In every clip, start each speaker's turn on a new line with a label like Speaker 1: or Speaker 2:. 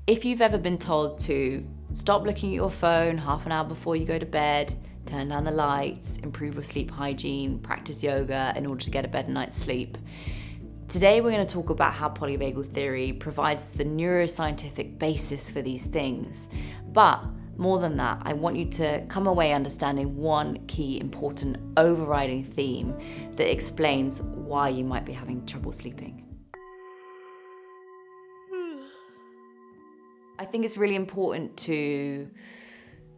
Speaker 1: If you've ever been told to stop looking at your phone half an hour before you go to bed, turn down the lights, improve your sleep hygiene, practice yoga in order to get a better night's sleep, today we're going to talk about how polyvagal theory provides the neuroscientific basis for these things. But more than that, I want you to come away understanding one key important overriding theme that explains why you might be having trouble sleeping. I think it's really important to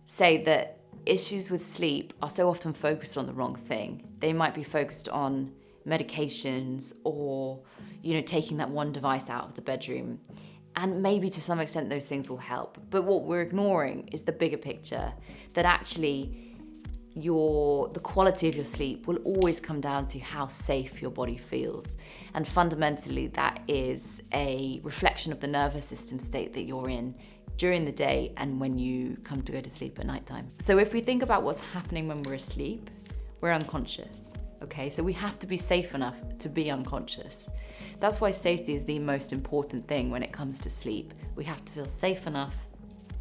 Speaker 1: say that issues with sleep are so often focused on the wrong thing. They might be focused on medications or, taking that one device out of the bedroom. And maybe to some extent those things will help. But what we're ignoring is the bigger picture, that actually the quality of your sleep will always come down to how safe your body feels. And fundamentally, that is a reflection of the nervous system state that you're in during the day and when you come to go to sleep at nighttime. So if we think about what's happening when we're asleep, we're unconscious. Okay, so we have to be safe enough to be unconscious. That's why safety is the most important thing when it comes to sleep. We have to feel safe enough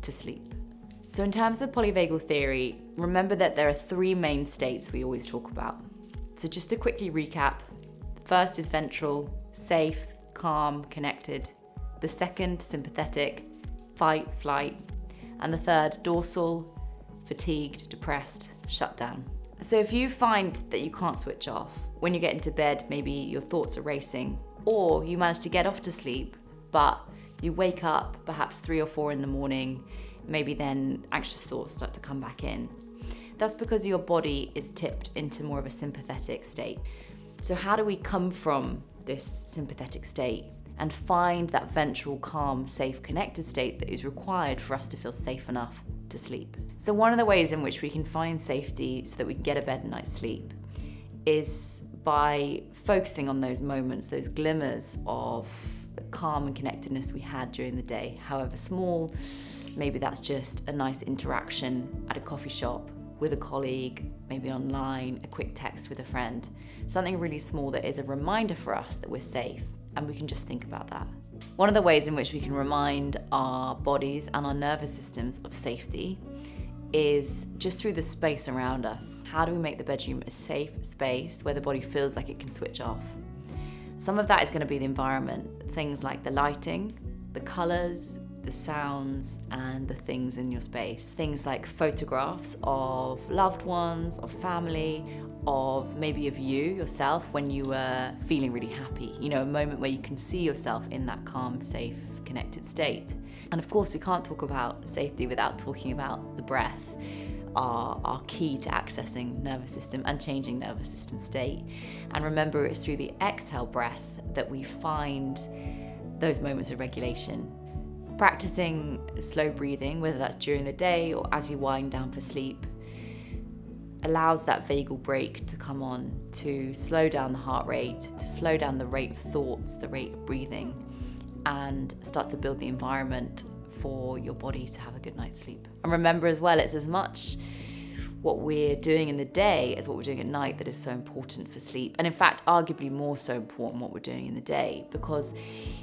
Speaker 1: to sleep. So in terms of polyvagal theory, remember that there are three main states we always talk about. So just to quickly recap, the first is ventral, safe, calm, connected. The second, sympathetic, fight, flight. And the third, dorsal, fatigued, depressed, shut down. So if you find that you can't switch off, when you get into bed, maybe your thoughts are racing, or you manage to get off to sleep, but you wake up perhaps 3 or 4 in the morning, maybe then anxious thoughts start to come back in. That's because your body is tipped into more of a sympathetic state. So how do we come from this sympathetic state and find that ventral, calm, safe, connected state that is required for us to feel safe enough to sleep? So one of the ways in which we can find safety so that we can get a better night's sleep is by focusing on those moments, those glimmers of calm and connectedness we had during the day, however small. Maybe that's just a nice interaction at a coffee shop with a colleague, maybe online, a quick text with a friend, something really small that is a reminder for us that we're safe, and we can just think about that. One of the ways in which we can remind our bodies and our nervous systems of safety is just through the space around us. How do we make the bedroom a safe space where the body feels like it can switch off? Some of that is going to be the environment, things like the lighting, the colors, the sounds, and the things in your space. Things like photographs of loved ones, of family, of maybe of you yourself when you were feeling really happy. A moment where you can see yourself in that calm, safe, connected state. And of course, we can't talk about safety without talking about the breath, our key to accessing nervous system and changing nervous system state. And remember, it's through the exhale breath that we find those moments of regulation. Practicing slow breathing, whether that's during the day or as you wind down for sleep, allows that vagal break to come on, to slow down the heart rate, to slow down the rate of thoughts, the rate of breathing, and start to build the environment for your body to have a good night's sleep. And remember as well, it's as much what we're doing in the day as what we're doing at night that is so important for sleep. And in fact, arguably more so important what we're doing in the day, because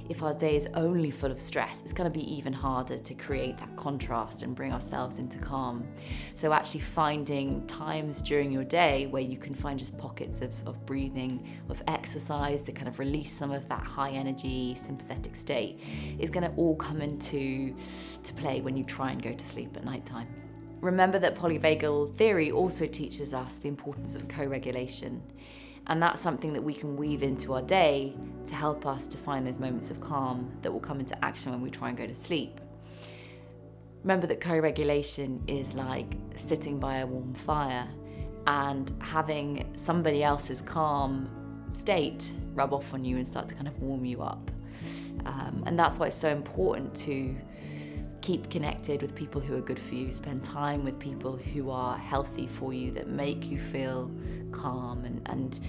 Speaker 1: if our day is only full of stress, it's going to be even harder to create that contrast and bring ourselves into calm. So actually finding times during your day where you can find just pockets of breathing, of exercise to kind of release some of that high energy, sympathetic state is going to all come into play when you try and go to sleep at nighttime. Remember that polyvagal theory also teaches us the importance of co-regulation, and that's something that we can weave into our day to help us to find those moments of calm that will come into action when we try and go to sleep. Remember that co-regulation is like sitting by a warm fire and having somebody else's calm state rub off on you and start to kind of warm you up. And that's why it's so important to keep connected with people who are good for you, spend time with people who are healthy for you, that make you feel calm, and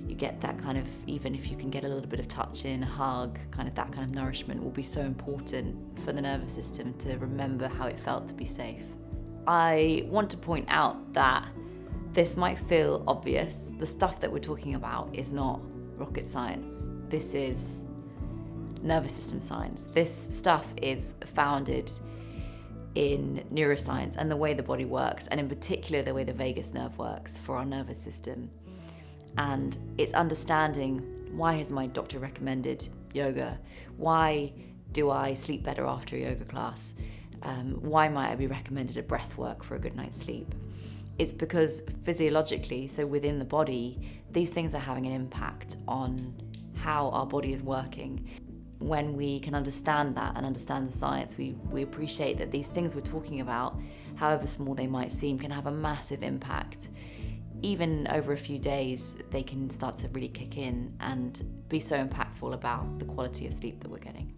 Speaker 1: you get that kind of, even if you can get a little bit of touch in, a hug, that kind of nourishment will be so important for the nervous system to remember how it felt to be safe. I want to point out that this might feel obvious. The stuff that we're talking about is not rocket science. This is nervous system science. This stuff is founded in neuroscience and the way the body works, and in particular the way the vagus nerve works for our nervous system. And it's understanding, why has my doctor recommended yoga? Why do I sleep better after a yoga class? Why might I be recommended a breath work for a good night's sleep? It's because physiologically, so within the body, these things are having an impact on how our body is working. When we can understand that and understand the science, we appreciate that these things we're talking about, however small they might seem, can have a massive impact. Even over a few days, they can start to really kick in and be so impactful about the quality of sleep that we're getting.